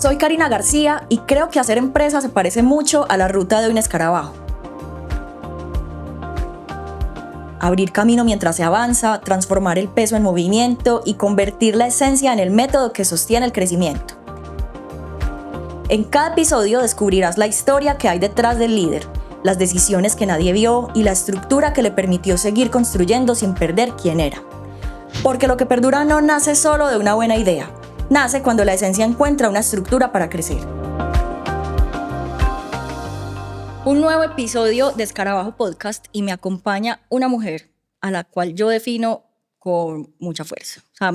Soy Karina García y creo que hacer empresa se parece mucho a la ruta de un escarabajo. Abrir camino mientras se avanza, transformar el peso en movimiento y convertir la esencia en el método que sostiene el crecimiento. En cada episodio descubrirás la historia que hay detrás del líder, las decisiones que nadie vio y la estructura que le permitió seguir construyendo sin perder quién era. Porque lo que perdura no nace solo de una buena idea, nace cuando la esencia encuentra una estructura para crecer. Un nuevo episodio de Escarabajo Podcast y me acompaña una mujer a la cual yo defino con mucha fuerza. O sea,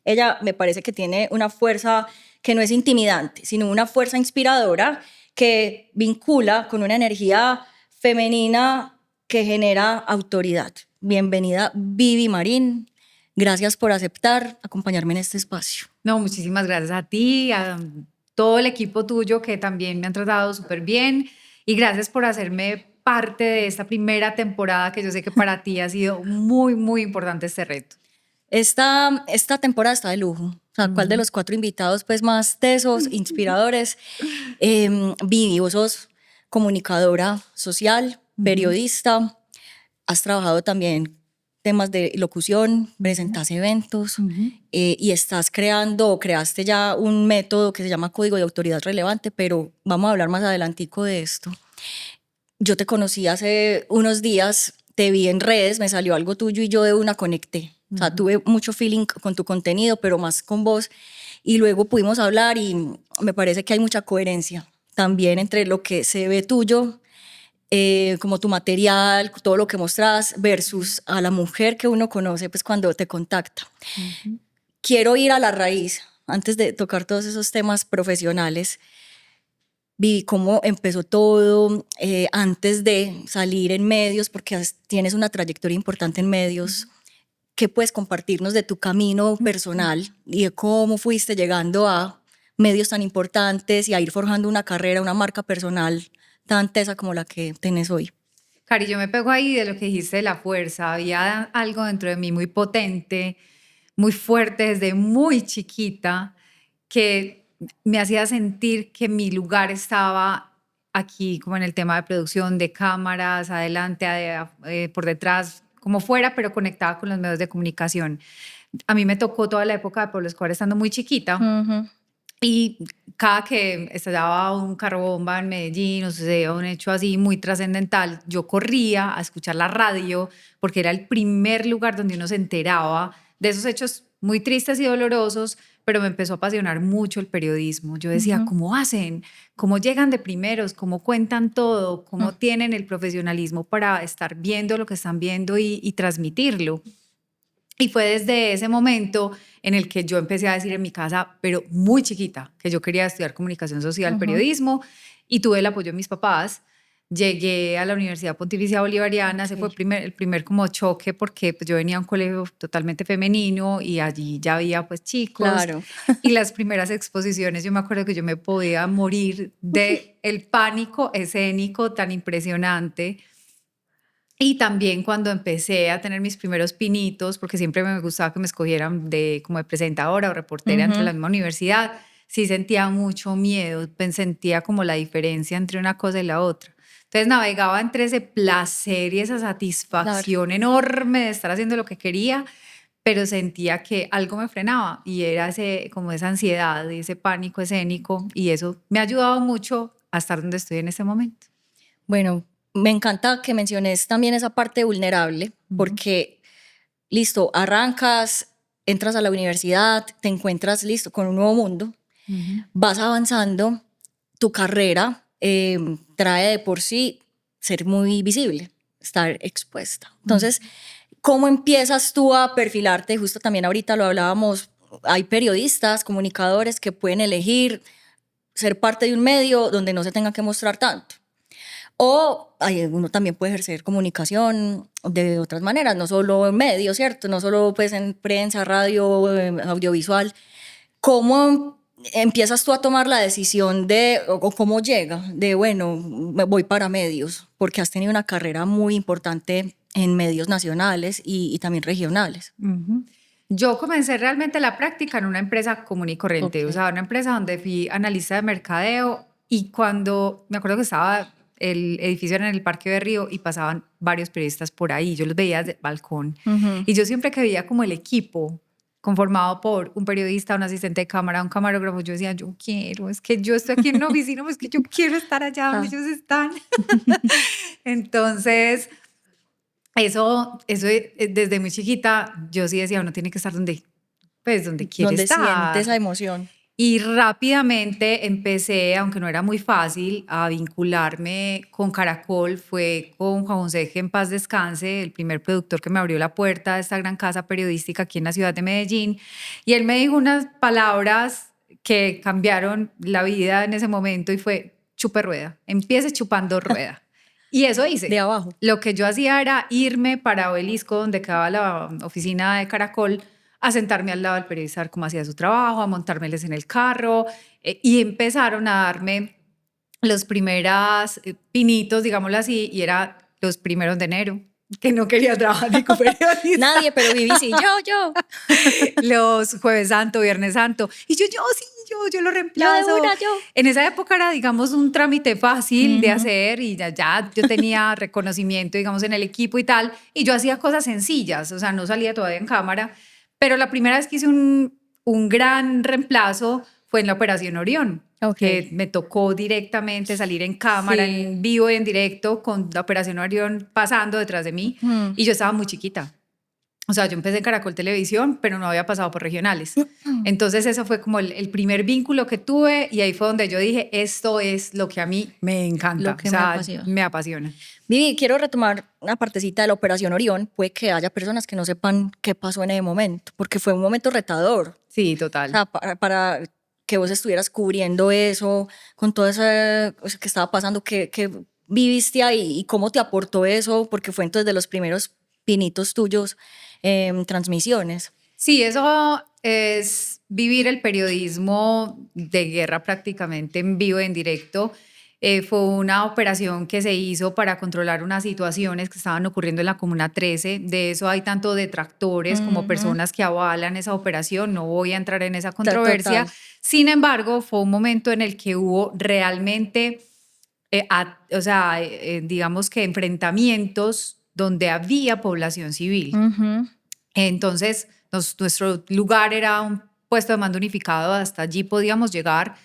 ella me parece que tiene una fuerza que no es intimidante, sino una fuerza inspiradora que vincula con una energía femenina que genera autoridad. Bienvenida, Vivi Marín. Gracias por aceptar acompañarme en este espacio. No, muchísimas gracias a ti, a todo el equipo tuyo que también me han tratado súper bien y gracias por hacerme parte de esta primera temporada que yo sé que para ti ha sido muy, muy importante este reto. Esta temporada está de lujo. O sea, ¿cuál de los 4 invitados pues, más tesos, inspiradores? Vivi, vos sos comunicadora social, periodista, has trabajado también temas de locución, presentas eventos y estás creando o creaste ya un método que se llama Código de Autoridad Relevante, pero vamos a hablar más adelantico de esto. Yo te conocí hace unos días, te vi en redes, me salió algo tuyo y yo de una conecté. O sea, tuve mucho feeling con tu contenido, pero más con vos. Y luego pudimos hablar y me parece que hay mucha coherencia también entre lo que se ve tuyo, como tu material, todo lo que mostras, versus a la mujer que uno conoce pues, cuando te contacta. Quiero ir a la raíz, antes de tocar todos esos temas profesionales. Vi cómo empezó todo antes de salir en medios, porque tienes una trayectoria importante en medios. ¿Qué puedes compartirnos de tu camino personal y de cómo fuiste llegando a medios tan importantes y a ir forjando una carrera, una marca personal tan tesa como la que tenés hoy? Cari, yo me pego ahí de lo que dijiste de la fuerza. Había algo dentro de mí muy potente, muy fuerte desde muy chiquita, que me hacía sentir que mi lugar estaba aquí, como en el tema de producción, de cámaras, adelante, por detrás, como fuera, pero conectada con los medios de comunicación. A mí me tocó toda la época de Pablo Escobar estando muy chiquita. Y cada que estallaba un carro bomba en Medellín o sucedía un hecho así muy trascendental, yo corría a escuchar la radio porque era el primer lugar donde uno se enteraba de esos hechos muy tristes y dolorosos, pero me empezó a apasionar mucho el periodismo. Yo decía, ¿cómo hacen? ¿Cómo llegan de primeros? ¿Cómo cuentan todo? ¿Cómo tienen el profesionalismo para estar viendo lo que están viendo y transmitirlo? Y fue desde ese momento en el que yo empecé a decir en mi casa, pero muy chiquita, que yo quería estudiar comunicación social, periodismo, y tuve el apoyo de mis papás. Llegué a la Universidad Pontificia Bolivariana, ese fue el primer como choque, porque pues, yo venía a un colegio totalmente femenino y allí ya había pues chicos. Claro. Y las primeras exposiciones, yo me acuerdo que yo me podía morir del pánico escénico tan impresionante. Y también cuando empecé a tener mis primeros pinitos, porque siempre me gustaba que me escogieran como de presentadora o reportera entre la misma universidad, sí sentía mucho miedo, sentía como la diferencia entre una cosa y la otra. Entonces navegaba entre ese placer y esa satisfacción enorme de estar haciendo lo que quería, pero sentía que algo me frenaba y era como esa ansiedad y ese pánico escénico, y eso me ha ayudado mucho a estar donde estoy en este momento. Bueno, me encanta que menciones también esa parte vulnerable, porque, listo, arrancas, entras a la universidad, te encuentras, listo, con un nuevo mundo, vas avanzando, tu carrera trae de por sí ser muy visible, estar expuesta. Entonces, ¿cómo empiezas tú a perfilarte? Justo también ahorita lo hablábamos, hay periodistas, comunicadores que pueden elegir ser parte de un medio donde no se tenga que mostrar tanto. O uno también puede ejercer comunicación de otras maneras, no solo en medios, ¿cierto? No solo pues, en prensa, radio, audiovisual. ¿Cómo empiezas tú a tomar la decisión o cómo llega de, bueno, me voy para medios? Porque has tenido una carrera muy importante en medios nacionales y también regionales. Yo comencé realmente la práctica en una empresa común y corriente, o sea, una empresa donde fui analista de mercadeo y cuando me acuerdo que estaba el edificio era en el Parque Berrío y pasaban varios periodistas por ahí, yo los veía desde el balcón y yo siempre que veía como el equipo conformado por un periodista, un asistente de cámara, un camarógrafo, yo decía, yo quiero, es que yo estoy aquí en una oficina, pues que yo quiero estar allá donde ellos están. Entonces, eso desde muy chiquita, yo sí decía, uno tiene que estar donde quiere Donde siente estar. esa emoción. Y rápidamente empecé, aunque no era muy fácil, a vincularme con Caracol. Fue con Juan José, que en paz descanse, el primer productor que me abrió la puerta de esta gran casa periodística aquí en la ciudad de Medellín. Y él me dijo unas palabras que cambiaron la vida en ese momento y fue, chupe rueda, empiece chupando rueda. Y eso hice. De abajo. Lo que yo hacía era irme para Obelisco, donde quedaba la oficina de Caracol, a sentarme al lado del periodista a ver cómo hacía su trabajo, a montármeles en el carro, y empezaron a darme los primeros pinitos, digámoslo así, y era los primeros de enero, que no quería trabajar ni con periodista. Nadie, pero viví, sí, yo. Los Jueves Santo, Viernes Santo, y yo sí, yo lo reemplazo. Yo de una, yo. En esa época era, digamos, un trámite fácil de hacer y ya yo tenía reconocimiento, digamos, en el equipo y tal, y yo hacía cosas sencillas, o sea, no salía todavía en cámara, pero la primera vez que hice un gran reemplazo fue en la Operación Orión, que me tocó directamente salir en cámara, Sí. en vivo y en directo, con la Operación Orión pasando detrás de mí, y yo estaba muy chiquita. O sea, yo empecé en Caracol Televisión, pero no había pasado por regionales. Entonces, eso fue como el primer vínculo que tuve y ahí fue donde yo dije, esto es lo que a mí me encanta. Lo que o sea, me apasiona. Me apasiona. Vivi, quiero retomar una partecita de la Operación Orión. Puede que haya personas que no sepan qué pasó en ese momento, porque fue un momento retador. Sí, total. O sea, para que vos estuvieras cubriendo eso, con todo eso que estaba pasando, que viviste ahí y cómo te aportó eso, porque fue entonces de los primeros pinitos tuyos en transmisiones. Sí, eso es vivir el periodismo de guerra prácticamente en vivo, en directo. Fue una operación que se hizo para controlar unas situaciones que estaban ocurriendo en la Comuna 13. De eso hay tanto detractores como personas que avalan esa operación. No voy a entrar en esa controversia. Total. Sin embargo, fue un momento en el que hubo realmente, digamos que enfrentamientos donde había población civil. Entonces, nuestro lugar era un puesto de mando unificado, hasta allí podíamos llegar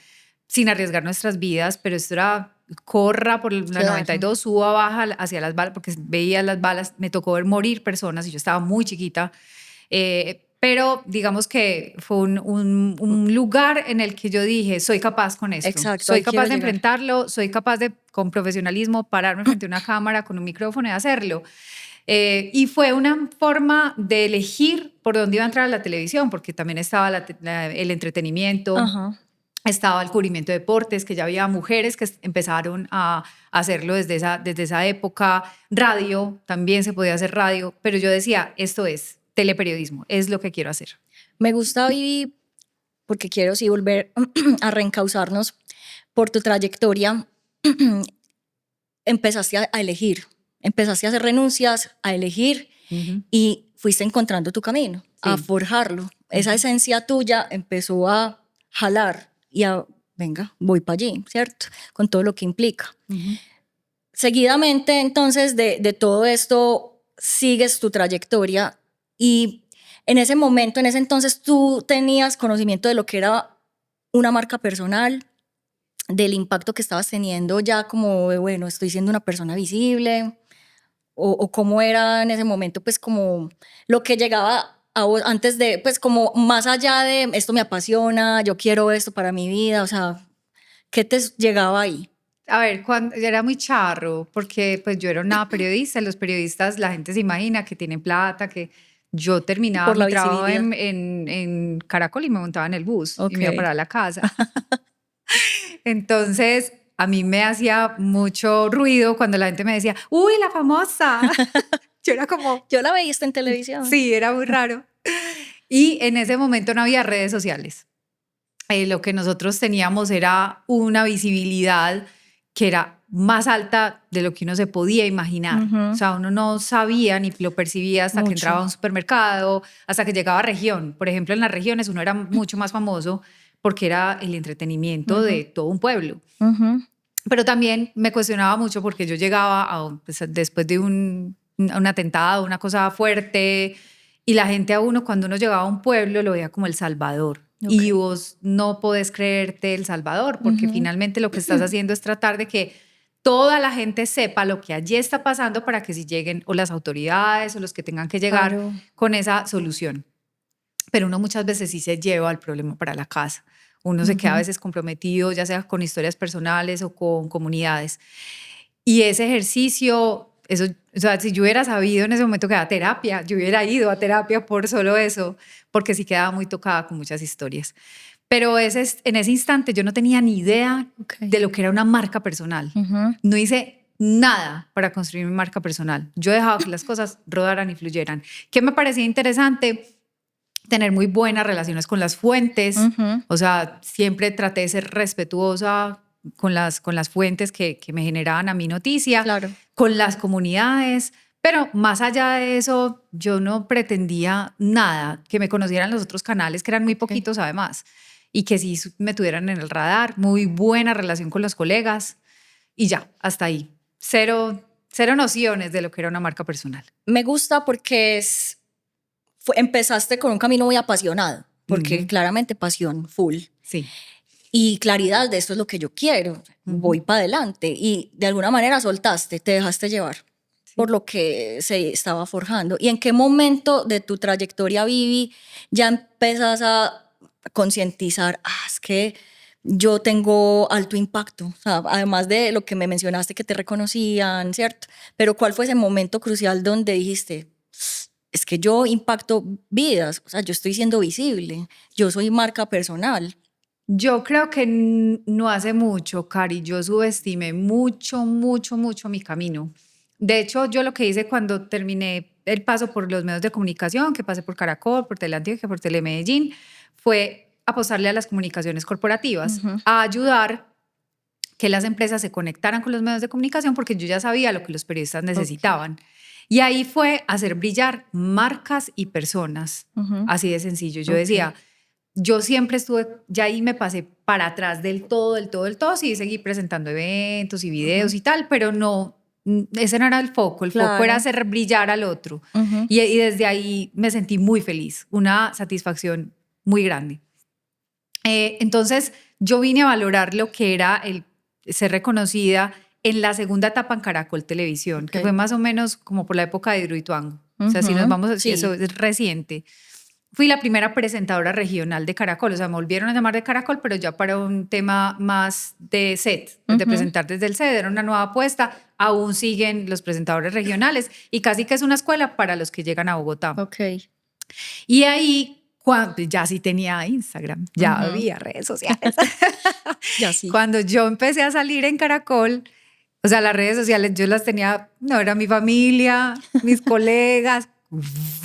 sin arriesgar nuestras vidas, pero esto era corra por la 92, suba, baja hacia las balas, porque veía las balas, me tocó ver morir personas y yo estaba muy chiquita, pero digamos que fue un lugar en el que yo dije, soy capaz con esto. Exacto, soy capaz de enfrentarlo, soy capaz de, con profesionalismo, pararme frente a una cámara con un micrófono y hacerlo. Y fue una forma de elegir por dónde iba a entrar a la televisión, porque también estaba el entretenimiento, estaba el cubrimiento de deportes, que ya había mujeres que empezaron a hacerlo desde esa época. Radio, también se podía hacer radio, pero yo decía, esto es teleperiodismo, es lo que quiero hacer. Me gusta, Vivi, porque quiero sí volver a reencauzarnos por tu trayectoria. Empezaste a elegir. Empezaste a hacer renuncias, a elegir y fuiste encontrando tu camino, a forjarlo. Esa esencia tuya empezó a jalar y venga, voy para allí, ¿cierto? Con todo lo que implica. Seguidamente, entonces, de todo esto, sigues tu trayectoria y en ese momento, en ese entonces, tú tenías conocimiento de lo que era una marca personal, del impacto que estabas teniendo ya como, bueno, estoy siendo una persona visible, o cómo era en ese momento, pues como lo que llegaba a vos antes de, pues como más allá de esto me apasiona, yo quiero esto para mi vida, o sea, ¿qué te llegaba ahí? A ver, cuando era muy charro, porque pues yo era una periodista, los periodistas, la gente se imagina que tienen plata, que yo terminaba Por la mi trabajo visibilidad. en Caracol y me montaba en el bus y me iba para la casa. Entonces, a mí me hacía mucho ruido cuando la gente me decía, ¡uy, la famosa! Yo era como... Yo la veía en televisión. Sí, era muy raro. Y en ese momento no había redes sociales. Lo que nosotros teníamos era una visibilidad que era más alta de lo que uno se podía imaginar. O sea, uno no sabía ni lo percibía hasta que entraba a un supermercado, hasta que llegaba a región. Por ejemplo, en las regiones uno era mucho más famoso porque era el entretenimiento de todo un pueblo. Pero también me cuestionaba mucho porque yo llegaba pues, después de un atentado, una cosa fuerte, y la gente a uno, cuando uno llegaba a un pueblo, lo veía como El Salvador. Y vos no podés creerte El Salvador, porque finalmente lo que estás haciendo es tratar de que toda la gente sepa lo que allí está pasando para que si lleguen o las autoridades o los que tengan que llegar con esa solución. Pero uno muchas veces sí se lleva el problema para la casa. Uno se queda a veces comprometido, ya sea con historias personales o con comunidades. Y ese ejercicio, eso, o sea, si yo hubiera sabido en ese momento que era terapia, yo hubiera ido a terapia por solo eso, porque sí quedaba muy tocada con muchas historias. Pero en ese instante yo no tenía ni idea de lo que era una marca personal. No hice nada para construir mi marca personal. Yo dejaba que las cosas rodaran y fluyeran. ¿Qué me parecía interesante? Tener muy buenas relaciones con las fuentes. O sea, siempre traté de ser respetuosa con las fuentes que me generaban a mí noticia, con las comunidades. Pero más allá de eso, yo no pretendía nada, que me conocieran los otros canales, que eran muy poquitos además, y que sí me tuvieran en el radar. Muy buena relación con los colegas y ya, hasta ahí. Cero nociones de lo que era una marca personal. Me gusta porque empezaste con un camino muy apasionado, porque claramente pasión full. Sí. Y claridad de esto es lo que yo quiero, voy para adelante. Y de alguna manera soltaste, te dejaste llevar por lo que se estaba forjando. ¿Y en qué momento de tu trayectoria, Vivi, ya empezas a concientizar, es que yo tengo alto impacto? O sea, además de lo que me mencionaste que te reconocían, ¿cierto? Pero ¿cuál fue ese momento crucial donde dijiste, es que yo impacto vidas, o sea, yo estoy siendo visible, yo soy marca personal? Yo creo que no hace mucho, Cari, yo subestimé mucho mi camino. De hecho, yo lo que hice cuando terminé el paso por los medios de comunicación, que pasé por Caracol, por Teleantioquia, por Telemedellín, fue apostarle a las comunicaciones corporativas, a ayudar que las empresas se conectaran con los medios de comunicación, porque yo ya sabía lo que los periodistas necesitaban. Y ahí fue hacer brillar marcas y personas, así de sencillo. Yo decía, yo siempre estuve, ya ahí me pasé para atrás del todo, sí, seguí presentando eventos y videos y tal, pero no, ese no era el foco era hacer brillar al otro. Y desde ahí me sentí muy feliz, una satisfacción muy grande. Entonces yo vine a valorar lo que era el ser reconocida en la segunda etapa en Caracol Televisión, que fue más o menos como por la época de Hidroituango. O sea, si nos vamos, eso es reciente. Fui la primera presentadora regional de Caracol, o sea, me volvieron a llamar de Caracol, pero ya para un tema más de set, de presentar desde el set, era una nueva apuesta. Aún siguen los presentadores regionales y casi que es una escuela para los que llegan a Bogotá. Y ahí, cuando ya sí tenía Instagram, ya había redes sociales. Ya sí. Cuando yo empecé a salir en Caracol, o sea, las redes sociales yo las tenía, no, era mi familia, mis colegas,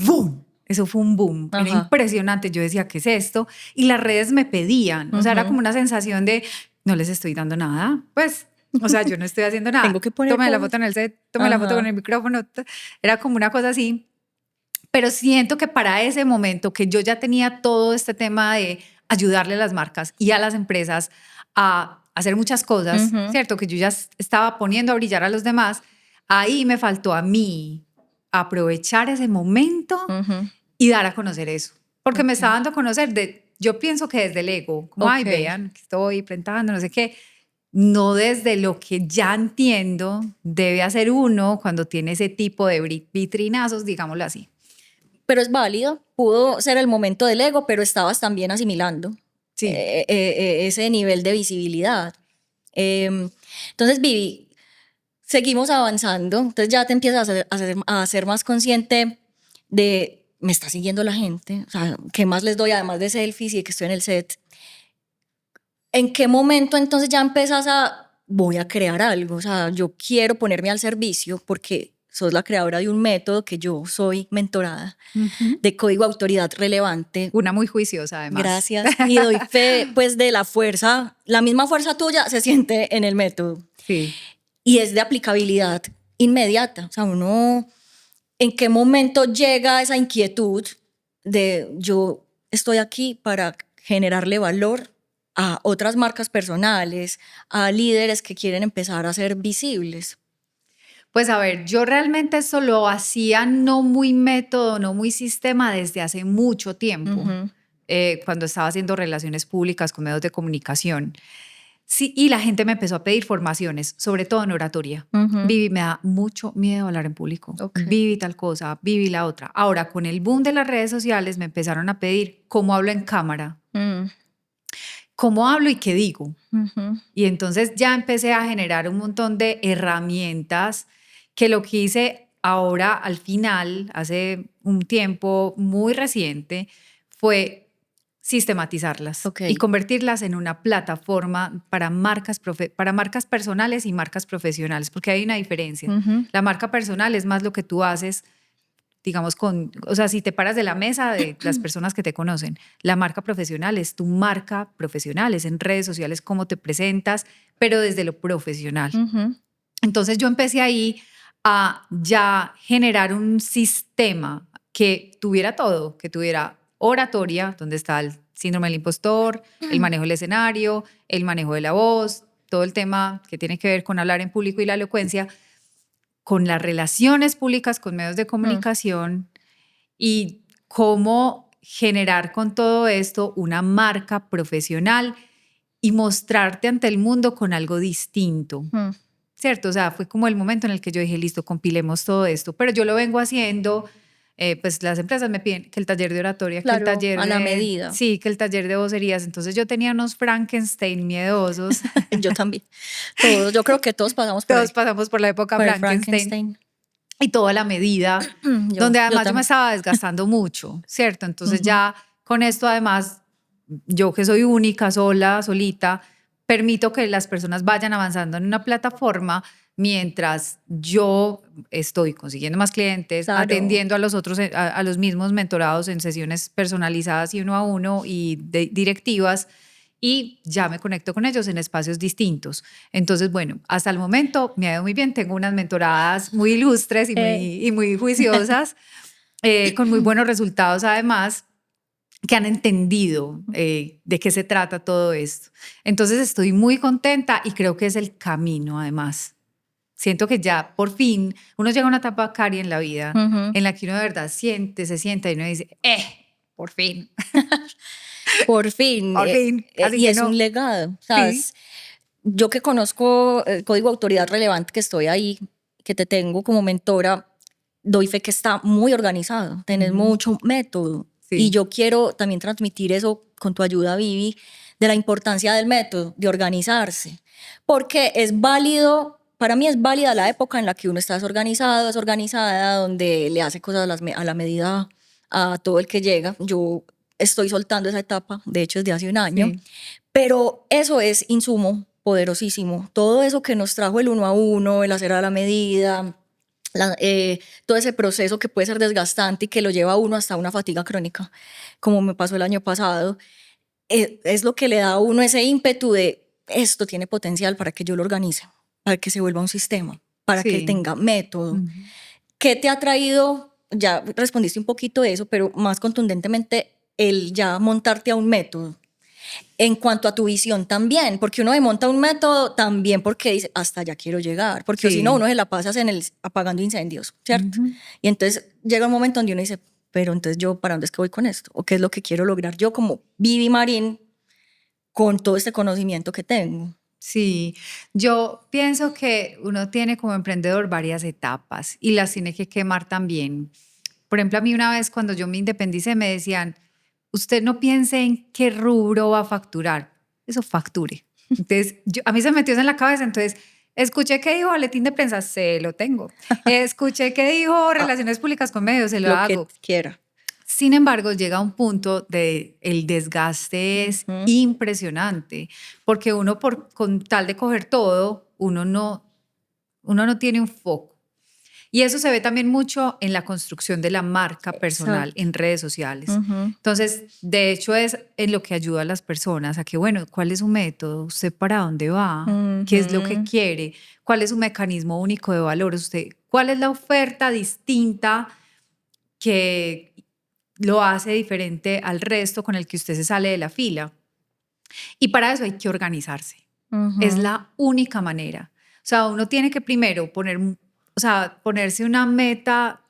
¡boom! Eso fue un boom, era impresionante. Yo decía, ¿qué es esto? Y las redes me pedían, o sea, era como una sensación de, no les estoy dando nada, pues, o sea, yo no estoy haciendo nada. Tengo que poner tome la foto en el set, tome la foto con el micrófono, era como una cosa así. Pero siento que para ese momento que yo ya tenía todo este tema de ayudarle a las marcas y a las empresas a hacer muchas cosas, ¿cierto? Que yo ya estaba poniendo a brillar a los demás, ahí me faltó a mí aprovechar ese momento y dar a conocer eso. Porque me estaba dando a conocer, yo pienso que desde el ego, como, ay, vean, que estoy presentando, no sé qué, no desde lo que ya entiendo debe hacer uno cuando tiene ese tipo de vitrinazos, digámoslo así. Pero es válido, pudo ser el momento del ego, pero estabas también asimilando ese nivel de visibilidad. Entonces, Vivi, seguimos avanzando, entonces ya te empiezas a ser más consciente de, me está siguiendo la gente, o sea, ¿qué más les doy además de selfies y de que estoy en el set? ¿En qué momento entonces ya empiezas voy a crear algo? O sea, yo quiero ponerme al servicio porque sos la creadora de un método que yo soy mentorada de código de autoridad relevante. Una muy juiciosa, además. Gracias. Y doy fe, pues, de la fuerza, la misma fuerza tuya se siente en el método. Sí. Y es de aplicabilidad inmediata. O sea, uno, ¿en qué momento llega esa inquietud de yo estoy aquí para generarle valor a otras marcas personales, a líderes que quieren empezar a ser visibles? Pues a ver, yo realmente eso lo hacía no muy método, no muy sistema desde hace mucho tiempo, cuando estaba haciendo relaciones públicas con medios de comunicación. Sí, y la gente me empezó a pedir formaciones, sobre todo en oratoria. Vivi, me da mucho miedo hablar en público. Okay. Vivi tal cosa, Vivi la otra. Ahora, con el boom de las redes sociales, me empezaron a pedir cómo hablo en cámara, cómo hablo y qué digo. Y entonces ya empecé a generar un montón de herramientas que lo que hice ahora al final, hace un tiempo muy reciente, fue sistematizarlas y convertirlas en una plataforma para marcas personales y marcas profesionales, porque hay una diferencia. La marca personal es más lo que tú haces, digamos, o sea, si te paras de la mesa de las personas que te conocen. La marca profesional es tu marca profesional, es en redes sociales cómo te presentas, pero desde lo profesional. Entonces yo empecé ahí a ya generar un sistema que tuviera todo, que tuviera oratoria, donde está el síndrome del impostor, el manejo del escenario, el manejo de la voz, todo el tema que tiene que ver con hablar en público y la elocuencia, con las relaciones públicas con medios de comunicación y cómo generar con todo esto una marca profesional y mostrarte ante el mundo con algo distinto. ¿Cierto? O sea, fue como el momento en el que yo dije, listo, compilemos todo esto, pero yo lo vengo haciendo, pues las empresas me piden que el taller de oratoria, claro, que el taller a la medida. Sí, que el taller de vocerías. Entonces yo tenía unos Frankenstein miedosos. Yo también. Todos, yo creo que todos pasamos por Todos ahí. pasamos por la época Por el Frankenstein. Y todo a la medida, donde además yo me estaba desgastando mucho, ¿cierto? Entonces ya con esto además, yo que soy única, sola, solita, permito que las personas vayan avanzando en una plataforma mientras yo estoy consiguiendo más clientes, Claro. atendiendo a los otros, a los mismos mentorados en sesiones personalizadas y uno a uno y directivas, y ya me conecto con ellos en espacios distintos. Entonces, bueno, hasta el momento me ha ido muy bien. Tengo unas mentoradas muy ilustres y muy juiciosas, con muy buenos resultados además, que han entendido de qué se trata todo esto. Entonces estoy muy contenta y creo que es el camino además. Siento que ya por fin uno llega a una etapa, Cari, en la vida en la que uno de verdad se sienta y uno dice, por fin. Por fin. Por fin. Así Y que es no. un legado, ¿sabes? Sí. Yo que conozco el código de autoridad relevante, que estoy ahí, que te tengo como mentora, doy fe que está muy organizado, tenés mucho método. Sí. Y yo quiero también transmitir eso con tu ayuda, Vivi, de la importancia del método, de organizarse. Porque es válido, para mí es válida la época en la que uno está desorganizado, desorganizada, donde le hace cosas a la medida a todo el que llega. Yo estoy soltando esa etapa, de hecho desde hace un año, sí. Pero eso es insumo poderosísimo. Todo eso que nos trajo el uno a uno, el hacer a la medida, todo ese proceso que puede ser desgastante y que lo lleva a uno hasta una fatiga crónica, como me pasó el año pasado, es lo que le da a uno ese ímpetu de esto tiene potencial para que yo lo organice, para que se vuelva un sistema, para que tenga método. ¿Qué te ha traído? Ya respondiste un poquito de eso, pero más contundentemente el ya montarte a un método. En cuanto a tu visión también, porque uno monta un método también porque dice, hasta allá quiero llegar, porque si no, uno se la pasa apagando incendios, ¿cierto? Y entonces llega un momento donde uno dice, pero entonces yo, ¿para dónde es que voy con esto? ¿O qué es lo que quiero lograr yo como Vivi Marín con todo este conocimiento que tengo? Sí, yo pienso que uno tiene como emprendedor varias etapas y las tiene que quemar también. Por ejemplo, a mí una vez cuando yo me independicé me decían, usted no piense en qué rubro va a facturar, eso facture. Entonces, a mí se me metió eso en la cabeza, entonces escuché que dijo boletín de prensa, se lo tengo. Escuché que dijo relaciones públicas con medios, se lo hago. Lo que quiera. Sin embargo, llega un punto de el desgaste es impresionante, porque uno con tal de coger todo, uno no tiene un foco. Y eso se ve también mucho en la construcción de la marca personal Exacto. en redes sociales. Ujú. Entonces, de hecho, es en lo que ayuda a las personas a que, bueno, ¿cuál es su método? ¿Usted para dónde va? ¿Qué es lo que Ujú. quiere? ¿Cuál es su mecanismo único de valor? ¿Usted, cuál es la oferta distinta que lo hace diferente al resto con el que usted se sale de la fila? Y para eso hay que organizarse. Es Ujú. la única manera. O sea, uno tiene que primero ponerse una meta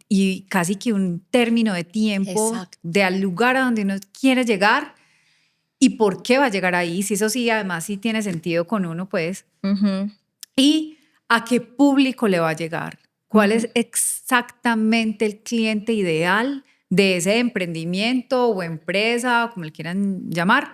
y casi que un término de tiempo Exacto. del lugar a donde uno quiere llegar y por qué va a llegar ahí. Si eso sí, además sí tiene sentido con uno, pues. Ujú. Y a qué público le va a llegar. ¿Cuál Ujú. es exactamente el cliente ideal de ese emprendimiento o empresa, como le quieran llamar?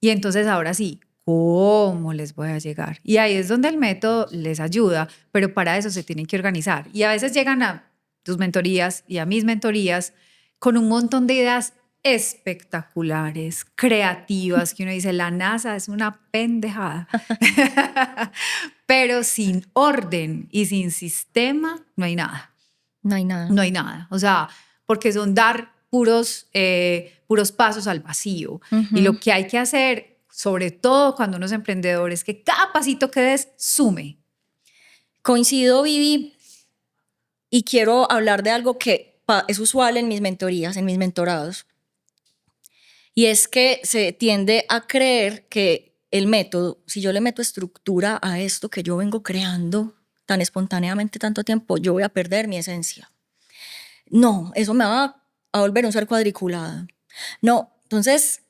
Y entonces ahora sí, ¿cómo les voy a llegar? Y ahí es donde el método les ayuda, pero para eso se tienen que organizar. Y a veces llegan a tus mentorías y a mis mentorías con un montón de ideas espectaculares, creativas, que uno dice, la NASA es una pendejada. Pero sin orden y sin sistema no hay nada. No hay nada. No hay nada. O sea, porque son dar puros pasos al vacío. Y Ujú. lo que hay que hacer, sobre todo cuando uno es emprendedor, es que cada pasito que des sume. Coincido, Vivi, y quiero hablar de algo que es usual en mis mentorías, en mis mentorados, y es que se tiende a creer que el método, si yo le meto estructura a esto que yo vengo creando tan espontáneamente tanto tiempo, yo voy a perder mi esencia. No, eso me va a volver un ser cuadriculado. No, entonces,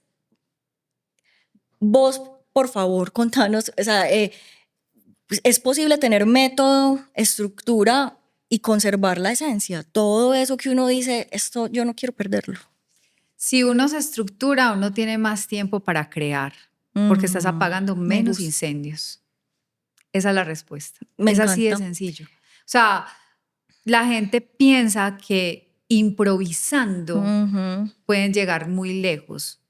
vos, por favor, contanos, o sea, pues, ¿es posible tener método, estructura y conservar la esencia? Todo eso que uno dice, esto yo no quiero perderlo. Si uno se estructura, uno tiene más tiempo para crear, porque estás apagando Me menos gusta, incendios. Esa es la respuesta. me Es así de encanta. sencillo. O sea, la gente piensa que improvisando Ujú. pueden llegar muy lejos.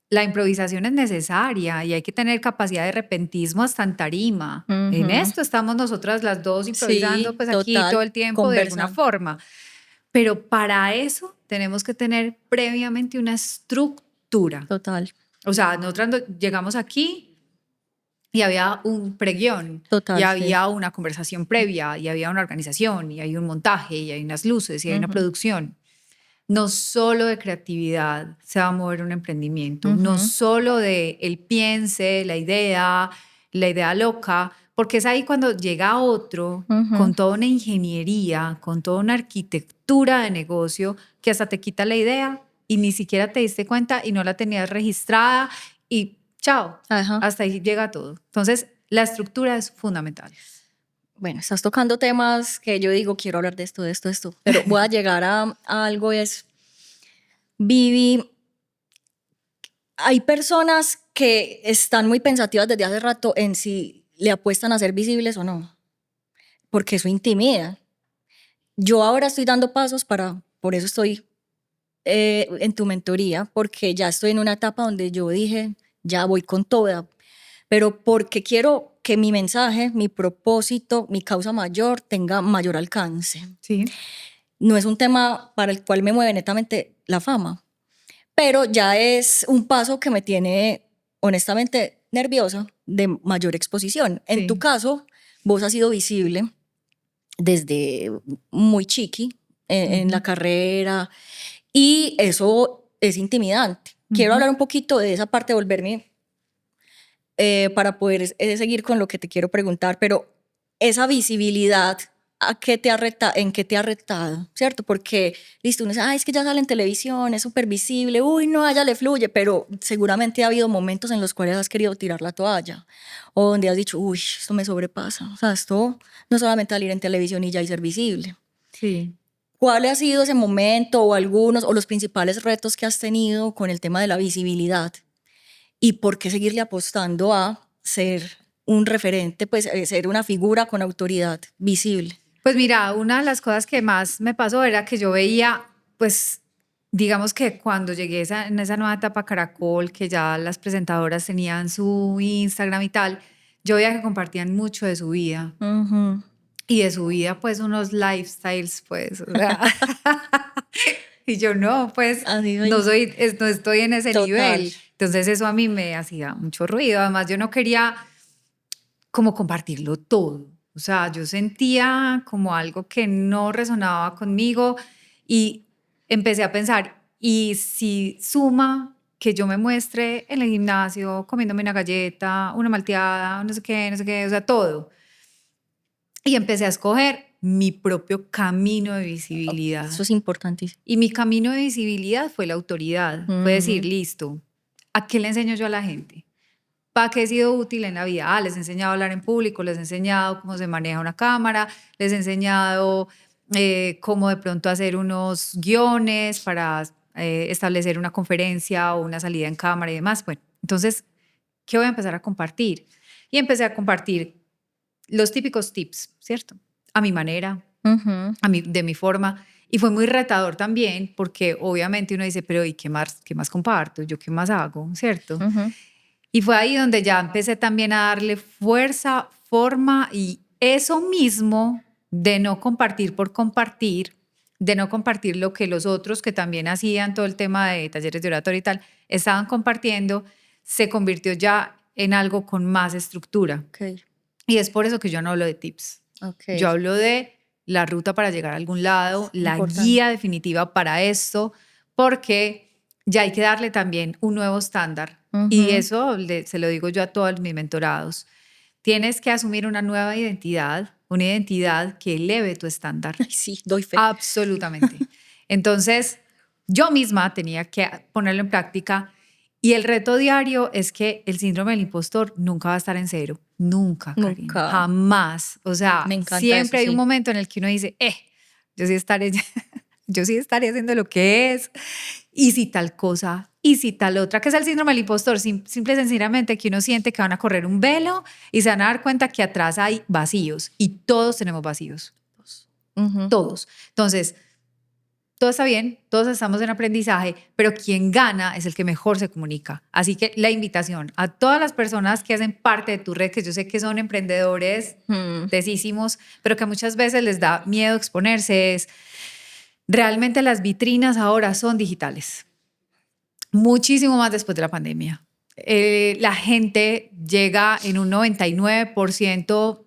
La improvisación es necesaria y hay que tener capacidad de repentismo hasta en tarima. En Ujú. esto estamos nosotras las dos improvisando Sí, pues aquí todo total, el tiempo de alguna conversando. forma. Pero para eso tenemos que tener previamente una estructura. Total, O sea, nosotros llegamos aquí y había un preguión, y total, sí. había una conversación previa, y había una organización, y hay un montaje, y hay unas luces, y hay una Ujú. producción. No solo de creatividad se va a mover un emprendimiento, no Ujú. solo de el piense, la idea loca, porque es ahí cuando llega otro Ujú. con toda una ingeniería, con toda una arquitectura de negocio que hasta te quita la idea y ni siquiera te diste cuenta y no la tenías registrada y chao, Ajá. hasta ahí llega todo. Entonces, la estructura es fundamental. Bueno, estás tocando temas que yo digo, quiero hablar de esto, de esto, de esto, pero voy a llegar a algo, es, Vivi, hay personas que están muy pensativas desde hace rato en si le apuestan a ser visibles o no, porque eso intimida. Yo ahora estoy dando pasos por eso estoy en tu mentoría, porque ya estoy en una etapa donde yo dije, ya voy con toda, pero porque quiero que mi mensaje, mi propósito, mi causa mayor tenga mayor alcance. Sí. No es un tema para el cual me mueve netamente la fama, pero ya es un paso que me tiene honestamente nerviosa de mayor exposición. En tu Sí. caso, vos has sido visible desde muy chiqui en la Ujú, carrera y eso es intimidante. Quiero ujú. hablar un poquito de esa parte, volverme para poder seguir con lo que te quiero preguntar, pero esa visibilidad, ¿a qué te ha ¿en qué te ha retado? ¿Cierto? Porque, listo, uno dice, es que ya sale en televisión, es súper visible, uy, no, a ella le fluye, pero seguramente ha habido momentos en los cuales has querido tirar la toalla o donde has dicho, uy, esto me sobrepasa. O sea, esto no solamente salir en televisión y ya y ser visible. Sí. ¿Cuál ha sido ese momento o algunos o los principales retos que has tenido con el tema de la visibilidad? ¿Y por qué seguirle apostando a ser un referente, pues ser una figura con autoridad visible? Pues mira, una de las cosas que más me pasó era que yo veía, pues, digamos que cuando llegué en esa nueva etapa Caracol, que ya las presentadoras tenían su Instagram y tal, yo veía que compartían mucho de su vida. Ujú. y de su vida, pues, unos lifestyles, pues, o sea, y yo no, pues, Así no soy. no estoy en ese Total. nivel. Entonces eso a mí me hacía mucho ruido. Además, yo no quería como compartirlo todo. O sea, yo sentía como algo que no resonaba conmigo y empecé a pensar, ¿y si suma que yo me muestre en el gimnasio comiéndome una galleta, una malteada, no sé qué, o sea, todo? Y empecé a escoger mi propio camino de Eso visibilidad. es importantísimo. Y mi camino de visibilidad fue la autoridad. Fue decir, Ujú. listo, ¿a qué le enseño yo a la gente? ¿Para qué he sido útil en la vida? Les he enseñado a hablar en público, les he enseñado cómo se maneja una cámara, les he enseñado cómo de pronto hacer unos guiones para establecer una conferencia o una salida en cámara y demás. Bueno, entonces, ¿qué voy a empezar a compartir? Y empecé a compartir los típicos tips, ¿cierto? A mi manera, Ujú. de mi forma. Y fue muy retador también porque obviamente uno dice, pero ¿y qué más comparto? ¿Yo qué más hago? ¿Cierto? Ujú. Y fue ahí donde ya empecé también a darle fuerza, forma y eso mismo de no compartir por compartir, de no compartir lo que los otros que también hacían todo el tema de talleres de oratoria y tal, estaban compartiendo, se convirtió ya en algo con más estructura. Ok, Y es por eso que yo no hablo de tips. Yo ok. hablo de la ruta para llegar a algún lado, la Importante. guía definitiva para esto, porque ya hay que darle también un nuevo estándar. Y Ujú. eso se lo digo yo a todos mis mentorados. Tienes que asumir una identidad que eleve tu estándar. Ay, sí, doy fe. Absolutamente. Entonces, yo misma tenía que ponerlo en práctica y el reto diario es que el síndrome del impostor nunca va a estar en cero. Nunca, Karina. Nunca. Jamás. O sea, Me encanta eso, siempre hay un sí. momento en el que uno dice, yo sí estaré, yo sí estaré haciendo lo que es. Y si tal cosa, y si tal otra, que es el síndrome del impostor, simple y sencillamente que uno siente que van a correr un velo y se van a dar cuenta que atrás hay vacíos y todos tenemos vacíos. Ujú. Todos. Entonces, todo está bien, todos estamos en aprendizaje, pero quien gana es el que mejor se comunica. Así que la invitación a todas las personas que hacen parte de tu red, que yo sé que son emprendedores Mm. tesísimos, pero que muchas veces les da miedo exponerse, es realmente las vitrinas ahora son digitales. Muchísimo más después de la pandemia. La gente llega en un 99%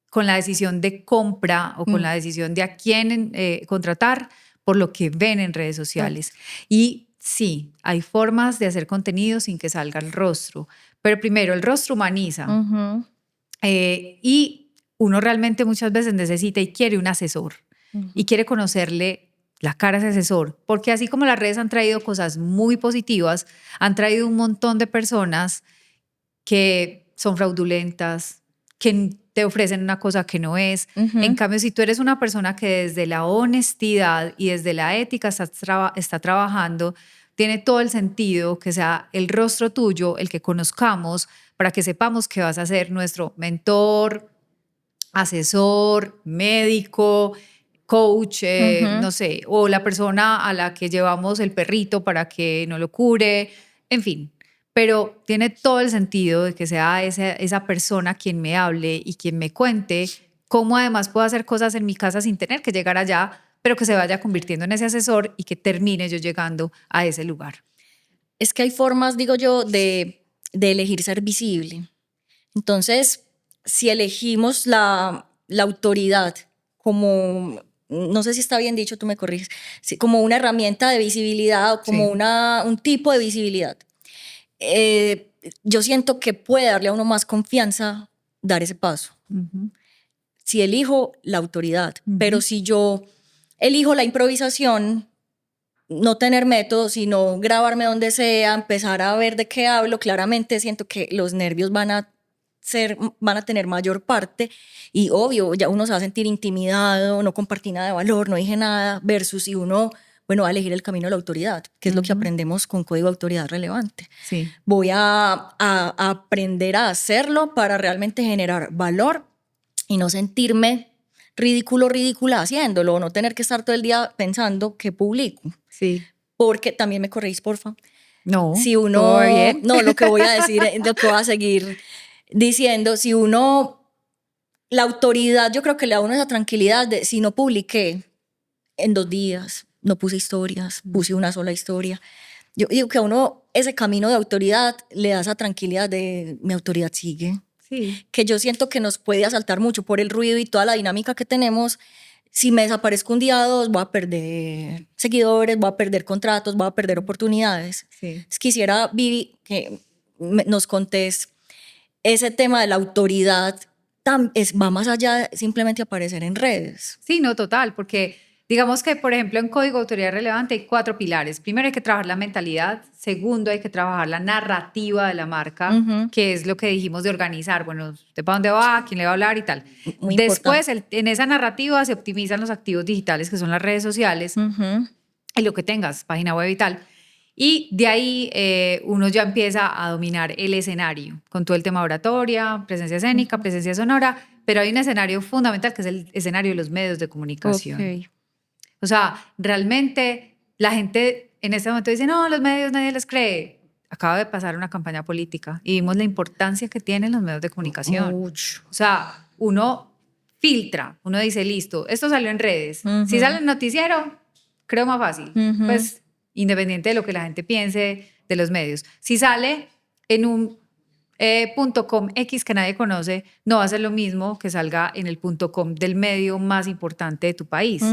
con la decisión de compra o con Mm. la decisión de a quién contratar por lo que ven en redes Exacto. sociales. Y sí, hay formas de hacer contenido sin que salga el rostro, pero primero el rostro humaniza Ujú. y uno realmente muchas veces necesita y quiere un asesor y Ujú. quiere conocerle la cara a ese asesor, porque así como las redes han traído cosas muy positivas, han traído un montón de personas que son fraudulentas, que te ofrecen una cosa que no es. En Ujú. cambio, si tú eres una persona que desde la honestidad y desde la ética está trabajando, tiene todo el sentido que sea el rostro tuyo, el que conozcamos, para que sepamos que vas a ser nuestro mentor, asesor, médico, coach, Ujú. no sé, o la persona a la que llevamos el perrito para que no lo cure, en fin. Pero tiene todo el sentido de que sea esa persona quien me hable y quien me cuente cómo además puedo hacer cosas en mi casa sin tener que llegar allá, pero que se vaya convirtiendo en ese asesor y que termine yo llegando a ese lugar. Es que hay formas, digo yo, de elegir ser visible. Entonces, si elegimos la autoridad como, no sé si está bien dicho, tú me corriges, como una herramienta de visibilidad o como Sí. un tipo de visibilidad, eh, yo siento que puede darle a uno más confianza dar ese paso. Ujú, Si elijo la autoridad, pero ujú. si yo elijo la improvisación, no tener método, sino grabarme donde sea, empezar a ver de qué hablo, claramente siento que los nervios van a tener mayor parte y obvio, ya uno se va a sentir intimidado, no compartí nada de valor, no dije nada, versus si uno, bueno, va a elegir el camino de la autoridad, que es lo que Ujú. aprendemos con código de autoridad relevante. Sí, Voy a aprender a hacerlo para realmente generar valor y no sentirme ridícula haciéndolo, no tener que estar todo el día pensando qué publico. sí. Porque también me corregís, porfa. No, Si todo va uno, bien. no, lo que voy a decir, lo que voy a seguir diciendo, si uno la autoridad yo creo que le da a uno esa tranquilidad de si no publiqué en 2 días, no puse historias, puse una sola historia. Yo digo que a uno ese camino de autoridad le da esa tranquilidad de mi autoridad sigue. Sí. Que yo siento que nos puede asaltar mucho por el ruido y toda la dinámica que tenemos. Si me desaparezco un día o 2, voy a perder seguidores, voy a perder contratos, voy a perder oportunidades. Sí. Entonces, quisiera, Vivi, que nos contés ese tema de la autoridad. Va más allá de simplemente aparecer en redes. Sí, no, total, porque digamos que, por ejemplo, en Código de Autoridad Relevante hay 4 pilares. Primero, hay que trabajar la mentalidad. Segundo, hay que trabajar la narrativa de la marca, que es lo que dijimos de organizar. Bueno, ¿usted para dónde va? ¿Quién le va a hablar? Y tal. Muy Después, importante. en esa narrativa se optimizan los activos digitales, que son las redes sociales, y lo que tengas, página web y tal. Y de ahí uno ya empieza a dominar el escenario con todo el tema oratoria, presencia escénica, presencia sonora, pero hay un escenario fundamental que es el escenario de los medios de comunicación. Okay. O sea, realmente la gente en este momento dice, no, los medios nadie les cree. Acaba de pasar una campaña política y vimos la importancia que tienen los medios de comunicación. Mucho. O sea, uno filtra, uno dice, listo, esto salió en redes. Si sale en noticiero, creo más fácil. Pues independiente de lo que la gente piense de los medios. Si sale en un .com X que nadie conoce, no va a ser lo mismo que salga en el .com del medio más importante de tu país.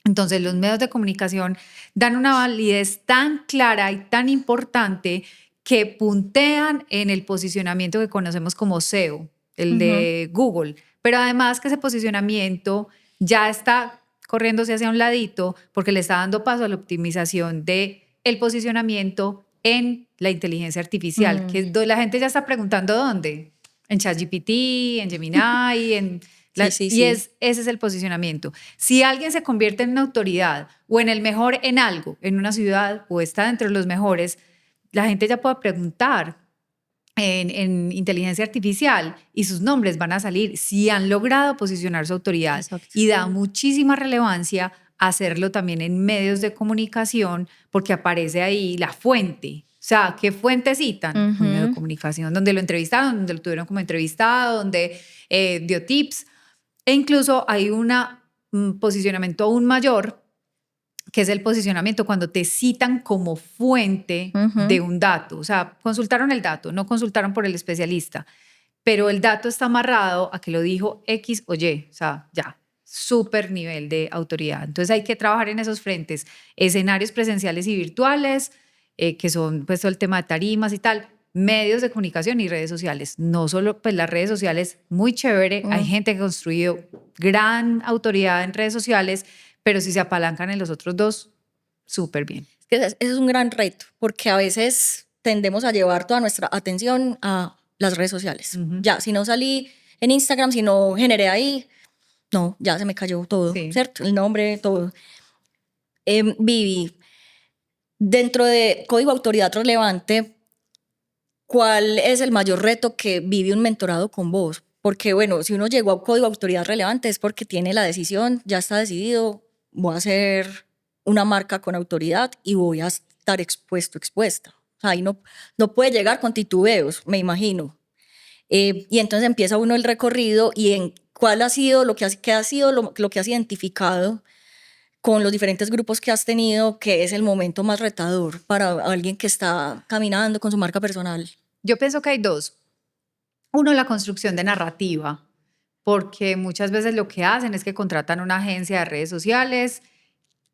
Entonces, los medios de comunicación dan una validez tan clara y tan importante que puntean en el posicionamiento que conocemos como SEO, el de Google. Pero además que ese posicionamiento ya está corriéndose hacia un ladito porque le está dando paso a la optimización del posicionamiento en la inteligencia artificial, que la gente ya está preguntando dónde. En ChatGPT, en Gemini, ese es el posicionamiento. Si alguien se convierte en una autoridad o en el mejor en algo, en una ciudad o está entre los mejores, la gente ya puede preguntar en inteligencia artificial y sus nombres van a salir si han logrado posicionar su autoridad. Exacto. Y da muchísima relevancia hacerlo también en medios de comunicación porque aparece ahí la fuente. O sea, ¿qué fuente citan? Un medio de comunicación donde lo entrevistaron, donde lo tuvieron como entrevistado, donde dio tips. E incluso hay un posicionamiento aún mayor, que es el posicionamiento cuando te citan como fuente de un dato. O sea, consultaron el dato, no consultaron por el especialista, pero el dato está amarrado a que lo dijo X o Y. O sea, ya, súper nivel de autoridad. Entonces hay que trabajar en esos frentes, escenarios presenciales y virtuales, que son pues todo el tema de tarimas y tal, medios de comunicación y redes sociales. No solo pues las redes sociales, muy chévere, hay gente que ha construido gran autoridad en redes sociales, pero si se apalancan en los otros dos, súper bien. Ese es un gran reto, porque a veces tendemos a llevar toda nuestra atención a las redes sociales. Ya, si no salí en Instagram, si no generé ahí, no, ya se me cayó todo, ¿cierto? El nombre, todo. Vivi, dentro de Código Autoridad Relevante, ¿cuál es el mayor reto que vive un mentorado con vos? Porque, bueno, si uno llegó a Código Autoridad Relevante es porque tiene la decisión, ya está decidido, voy a ser una marca con autoridad y voy a estar expuesta. O sea, ahí no puede llegar con titubeos, me imagino. Y entonces empieza uno el recorrido y en cuál ha sido lo que ha sido lo que has identificado con los diferentes grupos que has tenido, que es el momento más retador para alguien que está caminando con su marca personal. Yo pienso que hay dos. Uno, la construcción de narrativa, porque muchas veces lo que hacen es que contratan una agencia de redes sociales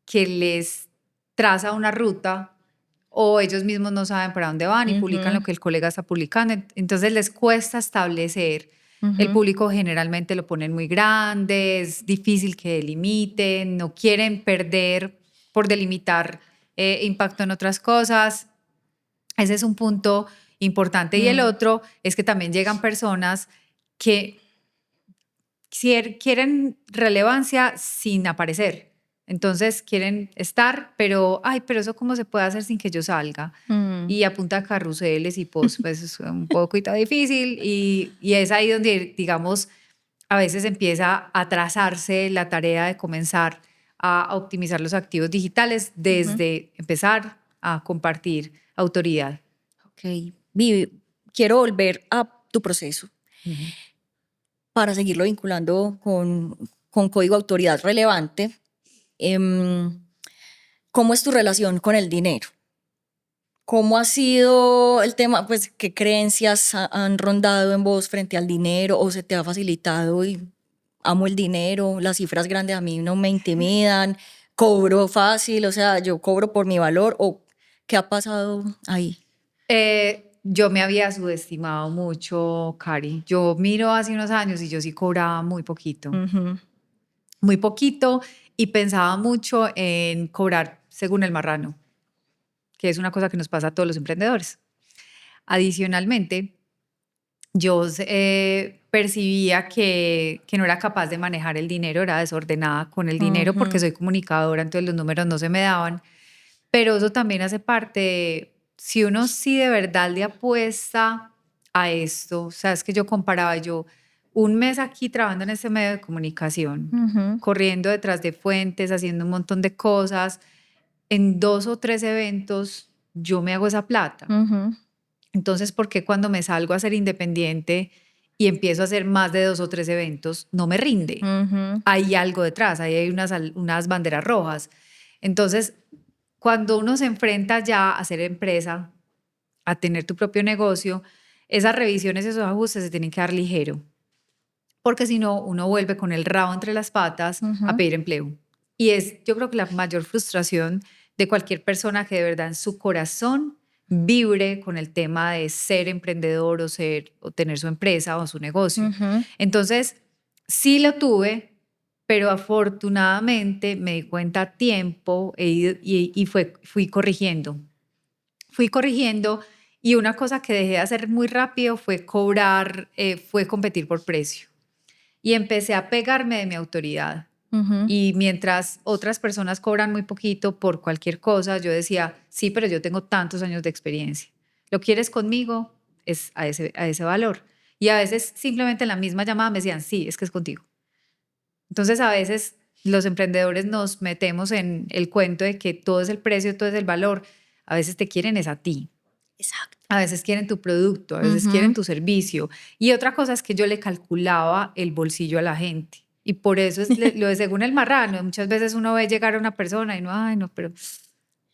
que les traza una ruta o ellos mismos no saben para dónde van y publican lo que el colega está publicando. Entonces les cuesta establecer. El público generalmente lo ponen muy grande, es difícil que delimiten, no quieren perder por delimitar impacto en otras cosas. Ese es un punto importante. Y el otro es que también llegan personas que quieren relevancia sin aparecer. Entonces quieren estar, pero eso cómo se puede hacer sin que yo salga. Y a punta de carruseles y posts, pues es un poquito difícil. Y es ahí donde, digamos, a veces empieza a trazarse la tarea de comenzar a optimizar los activos digitales desde empezar a compartir autoridad. Ok. Vivi, quiero volver a tu proceso. para seguirlo vinculando con código de autoridad relevante. ¿Cómo es tu relación con el dinero? ¿Cómo ha sido el tema? Pues, ¿qué creencias han rondado en vos frente al dinero o se te ha facilitado y amo el dinero, las cifras grandes a mí no me intimidan, cobro fácil, o sea, yo cobro por mi valor o qué ha pasado ahí? Yo me había subestimado mucho, Cari. Yo miro hace unos años y yo sí cobraba Ujú, muy poquito y pensaba mucho en cobrar según el marrano, que es una cosa que nos pasa a todos los emprendedores. Adicionalmente, yo percibía que no era capaz de manejar el dinero, era desordenada con el dinero porque ujú, soy comunicadora, entonces los números no se me daban. Pero eso también hace parte, si uno sí de verdad le apuesta a esto, o sea, es que yo comparaba, yo un mes aquí trabajando en este medio de comunicación, ujú, corriendo detrás de fuentes, haciendo un montón de cosas, en 2 o 3 eventos yo me hago esa plata. ujú, Entonces, ¿por qué cuando me salgo a ser independiente y empiezo a hacer más de 2 o 3 eventos, no me rinde? ujú, Hay algo detrás, ahí hay unas banderas rojas. Entonces, cuando uno se enfrenta ya a ser empresa, a tener tu propio negocio, esas revisiones, esos ajustes se tienen que dar ligero, porque si no, uno vuelve con el rabo entre las patas a ujú, pedir empleo. Y es, yo creo que la mayor frustración de cualquier persona que de verdad en su corazón vibre con el tema de ser emprendedor o tener su empresa o su negocio. ujú, Entonces, sí lo tuve, pero afortunadamente me di cuenta a tiempo y fui corrigiendo. Fui corrigiendo y una cosa que dejé de hacer muy rápido fue fue competir por precio. Y empecé a pegarme de mi autoridad. ujú. Y mientras otras personas cobran muy poquito por cualquier cosa, yo decía, sí, pero yo tengo tantos años de experiencia. ¿Lo quieres conmigo? Es a ese valor. Y a veces simplemente en la misma llamada me decían, sí, es que es contigo. Entonces a veces los emprendedores nos metemos en el cuento de que todo es el precio, todo es el valor. A veces te quieren es a ti. Exacto. A veces quieren tu producto, a veces quieren Ujú, tu servicio. Y otra cosa es que yo le calculaba el bolsillo a la gente. Y por eso es lo de según el marrano. Muchas veces uno ve llegar a una persona y no, ay, no, pero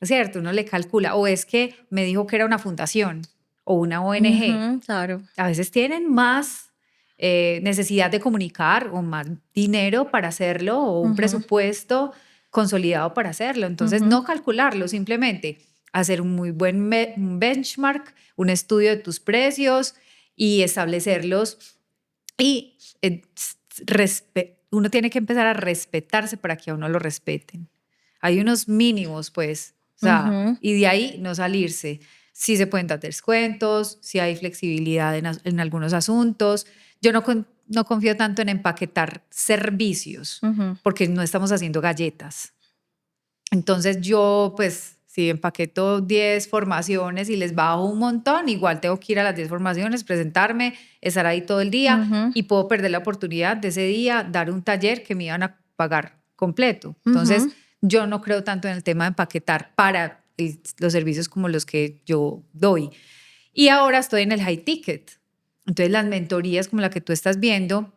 es cierto, uno le calcula. O es que me dijo que era una fundación o una ONG. ujú, claro. A veces tienen más necesidad de comunicar o más dinero para hacerlo o un Ujú, presupuesto consolidado para hacerlo. Entonces, ujú, no calcularlo, simplemente hacer un muy buen un benchmark, un estudio de tus precios y establecerlos. Y uno tiene que empezar a respetarse para que a uno lo respeten. Hay unos mínimos, pues, o sea, ujú. y de ahí no salirse. Si se pueden dar descuentos, si hay flexibilidad en algunos asuntos. Yo no confío tanto en empaquetar servicios, Ujú. porque no estamos haciendo galletas. Entonces yo, pues, si empaqueto 10 formaciones y les bajo un montón, igual tengo que ir a las 10 formaciones, presentarme, estar ahí todo el día Ujú, y puedo perder la oportunidad de ese día dar un taller que me iban a pagar completo. Entonces, ujú. yo no creo tanto en el tema de empaquetar para los servicios como los que yo doy. Y ahora estoy en el high ticket. Entonces, las mentorías como la que tú estás viendo,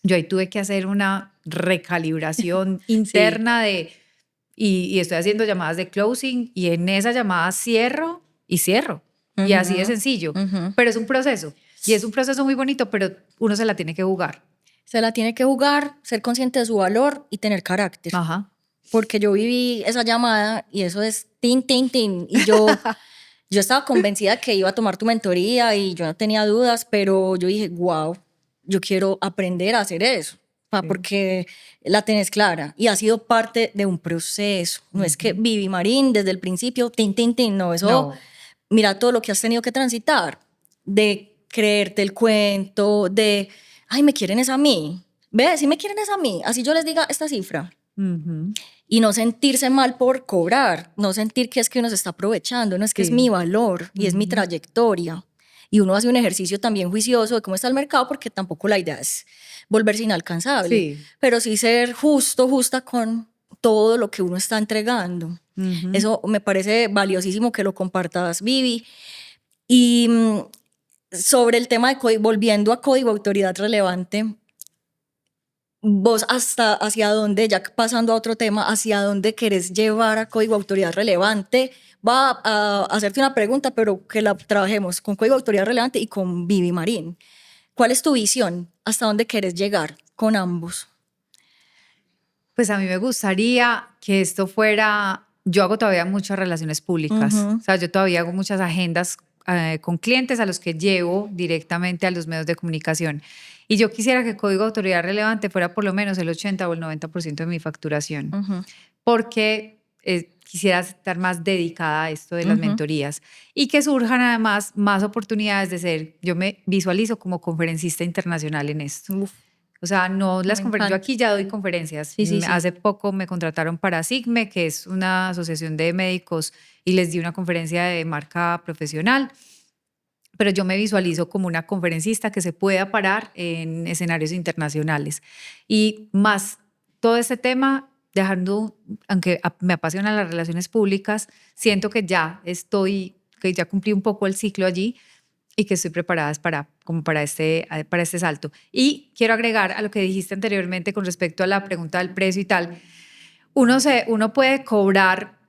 yo ahí tuve que hacer una recalibración Sí. interna y estoy haciendo llamadas de closing y en esa llamada cierro y cierro. Y así de Ujú, sencillo. ujú. Pero es un proceso. Y es un proceso muy bonito, pero uno se la tiene que jugar. Se la tiene que jugar, ser consciente de su valor y tener carácter. Ajá. Porque yo viví esa llamada y eso es tin, tin, tin. Y yo estaba convencida que iba a tomar tu mentoría y yo no tenía dudas, pero yo dije, wow, yo quiero aprender a hacer eso, Sí. porque la tenés clara y ha sido parte de un proceso. No es que Ujú. viví Marín desde el principio, tin, tin, tin, no, eso, No. mira todo lo que has tenido que transitar, de creerte el cuento, de, ay, me quieren es a mí. Ve, si me quieren es a mí, así yo les diga esta cifra Ujú. y no sentirse mal por cobrar, no sentir que es que uno se está aprovechando, no es que es mi Sí. valor y es mi Ujú. trayectoria. Y uno hace un ejercicio también juicioso de cómo está el mercado, porque tampoco la idea es volverse inalcanzable, Sí. pero sí ser justo, justa con todo lo que uno está entregando. Ujú. Eso me parece valiosísimo que lo compartas, Vivi. Y sobre el tema de código, volviendo a código autoridad relevante, vos hacia dónde, ya pasando a otro tema, hacia dónde querés llevar a código autoridad relevante. Va a hacerte una pregunta, pero que la trabajemos con código autoridad relevante y con Vivi Marín. ¿Cuál es tu visión? ¿Hasta dónde querés llegar con ambos? Pues a mí me gustaría que esto fuera, yo hago todavía muchas relaciones públicas, o sea, yo todavía hago muchas agendas con clientes a los que llevo directamente a los medios de comunicación. Y yo quisiera que Código de Autoridad Relevante fuera por lo menos el 80 o el 90% de mi facturación, porque quisiera estar más dedicada a esto de las mentorías y que surjan además más oportunidades de ser, yo me visualizo como conferencista internacional en esto. Uf. O sea, no las Me conferencias. Yo encanta. aquí ya doy conferencias. Sí. Hace poco me contrataron para SIGME, que es una asociación de médicos, y les di una conferencia de marca profesional. Pero yo me visualizo como una conferencista que se pueda parar en escenarios internacionales. Y más todo este tema, dejando, aunque me apasionan las relaciones públicas, siento que ya cumplí un poco el ciclo allí y que estoy preparada como para este salto. Y quiero agregar a lo que dijiste anteriormente con respecto a la pregunta del precio y tal. Uno puede cobrar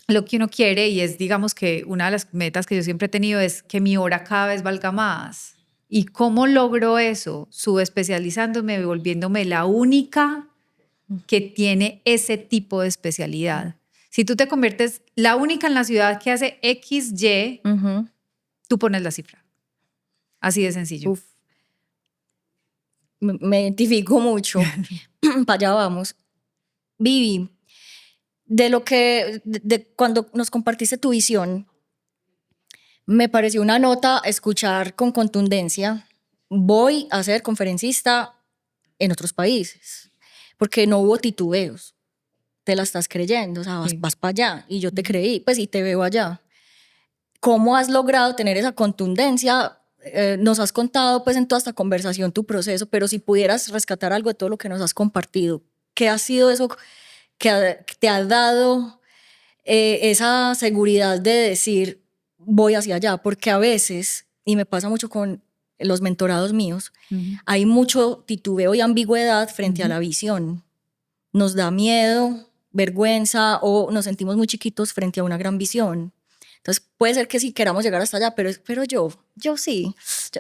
lo que uno quiere y es, digamos que una de las metas que yo siempre he tenido es que mi hora cada vez valga más. ¿Y cómo logro eso? Subespecializándome, volviéndome la única que tiene ese tipo de especialidad. Si tú te conviertes la única en la ciudad que hace XY, tú pones la cifra. Así de sencillo. Uf. Me identifico mucho. Para allá vamos. Vivi, de cuando nos compartiste tu visión, me pareció una nota escuchar con contundencia: voy a ser conferencista en otros países, porque no hubo titubeos. Te la estás creyendo, o sea, vas para allá, y yo te creí, pues, y te veo allá. ¿Cómo has logrado tener esa contundencia? Nos has contado, pues, en toda esta conversación tu proceso, pero si pudieras rescatar algo de todo lo que nos has compartido, ¿qué ha sido eso que te ha dado esa seguridad de decir voy hacia allá? Porque a veces, y me pasa mucho con los mentorados míos, hay mucho titubeo y ambigüedad frente a la visión. Nos da miedo, vergüenza, o nos sentimos muy chiquitos frente a una gran visión. Entonces puede ser que sí queramos llegar hasta allá, pero yo sí.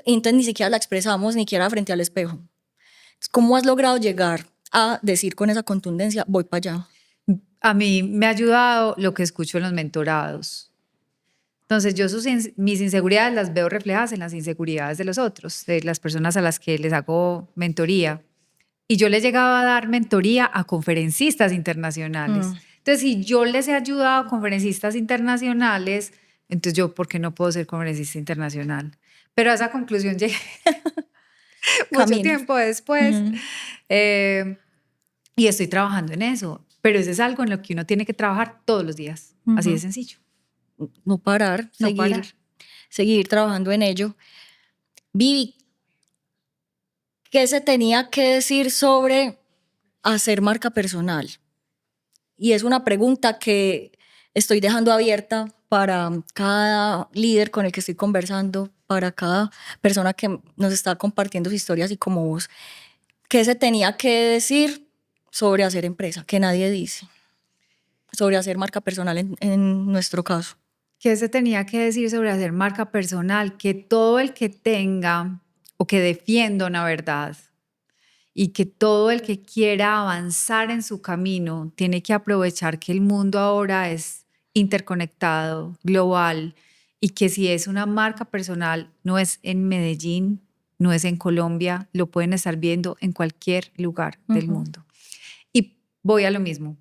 Entonces ni siquiera la expresamos, ni siquiera frente al espejo. Entonces, ¿cómo has logrado llegar a decir con esa contundencia voy para allá? A mí me ha ayudado lo que escucho en los mentorados. Entonces yo mis inseguridades las veo reflejadas en las inseguridades de los otros, de las personas a las que les hago mentoría. Y yo les llegaba a dar mentoría a conferencistas internacionales. Entonces, si yo les he ayudado a conferencistas internacionales, entonces yo, ¿por qué no puedo ser conferencista internacional? Pero a esa conclusión llegué mucho tiempo después. Y estoy trabajando en eso. Pero eso es algo en lo que uno tiene que trabajar todos los días. Así de sencillo. No parar, seguir trabajando en ello. Vivi, ¿qué se tenía que decir sobre hacer marca personal? Y es una pregunta que estoy dejando abierta para cada líder con el que estoy conversando, para cada persona que nos está compartiendo su historia, así como vos. ¿Qué se tenía que decir sobre hacer empresa? Que nadie dice. Sobre hacer marca personal en nuestro caso. ¿Qué se tenía que decir sobre hacer marca personal? Que todo el que tenga o que defienda una verdad y que todo el que quiera avanzar en su camino tiene que aprovechar que el mundo ahora es interconectado, global, y que si es una marca personal, no es en Medellín, no es en Colombia, lo pueden estar viendo en cualquier lugar del mundo. Y voy a lo mismo.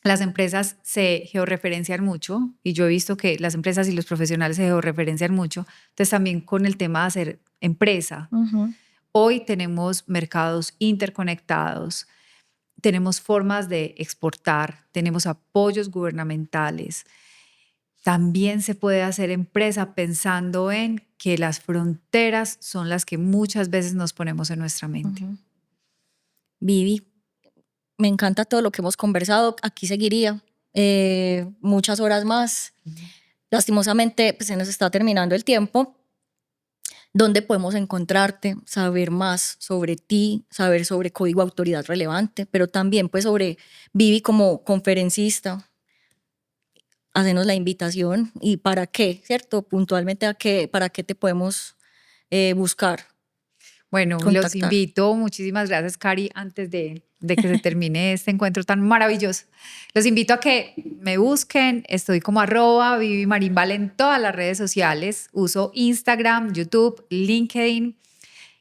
Las empresas se georreferencian mucho y yo he visto que las empresas y los profesionales se georreferencian mucho. Entonces también con el tema de hacer empresa. Hoy tenemos mercados interconectados, tenemos formas de exportar, tenemos apoyos gubernamentales. También se puede hacer empresa pensando en que las fronteras son las que muchas veces nos ponemos en nuestra mente. Vivi, me encanta todo lo que hemos conversado. Aquí seguiría muchas horas más. Lastimosamente, pues, se nos está terminando el tiempo. dónde podemos encontrarte, saber más sobre ti, saber sobre Código Autoridad Relevante, pero también pues sobre Vivi como conferencista. Hacernos la invitación y para qué, ¿cierto? Puntualmente para qué te podemos buscar. Bueno, Contactar. Los invito, muchísimas gracias, Cari, antes de que se termine este encuentro tan maravilloso. Los invito a que me busquen, estoy como @ViviMarinVal en todas las redes sociales, uso Instagram, YouTube, LinkedIn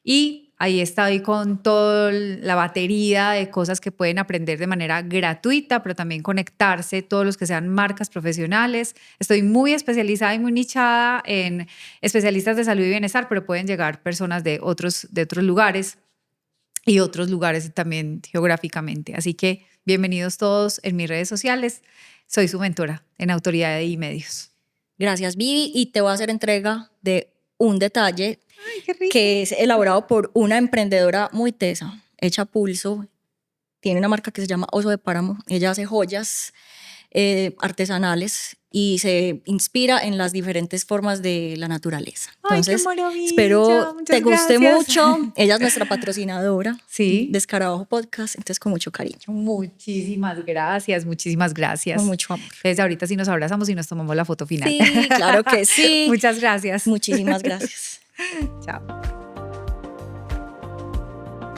y ahí estoy con toda la batería de cosas que pueden aprender de manera gratuita, pero también conectarse, todos los que sean marcas profesionales. Estoy muy especializada y muy nichada en especialistas de salud y bienestar, pero pueden llegar personas de otros lugares y otros lugares también geográficamente. Así que bienvenidos todos en mis redes sociales. Soy su mentora en Autoridad y Medios. Gracias, Vivi, y te voy a hacer entrega de un detalle. Ay, qué rico. Que es elaborado por una emprendedora muy tesa, hecha a pulso. Tiene una marca que se llama Oso de Páramo. Ella hace joyas artesanales y se inspira en las diferentes formas de la naturaleza. Entonces, ay, qué maravilla. Espero muchas te guste gracias. mucho. Ella es nuestra patrocinadora Sí. de Escarabajo Podcast, entonces con mucho cariño. Muchísimas gracias, muchísimas gracias. Con mucho amor. Entonces ahorita sí nos abrazamos y nos tomamos la foto final. Sí, claro que sí. Muchas gracias. Muchísimas gracias. Chao.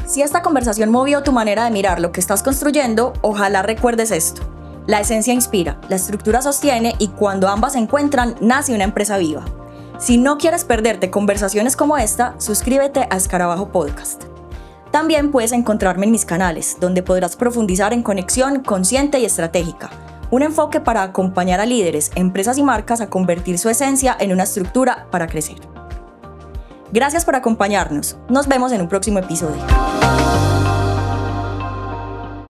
Si esta conversación movió tu manera de mirar lo que estás construyendo, ojalá recuerdes esto. La esencia inspira, la estructura sostiene y cuando ambas se encuentran, nace una empresa viva. Si no quieres perderte conversaciones como esta, suscríbete a Escarabajo Podcast. También puedes encontrarme en mis canales, donde podrás profundizar en conexión consciente y estratégica. Un enfoque para acompañar a líderes, empresas y marcas a convertir su esencia en una estructura para crecer. Gracias por acompañarnos. Nos vemos en un próximo episodio.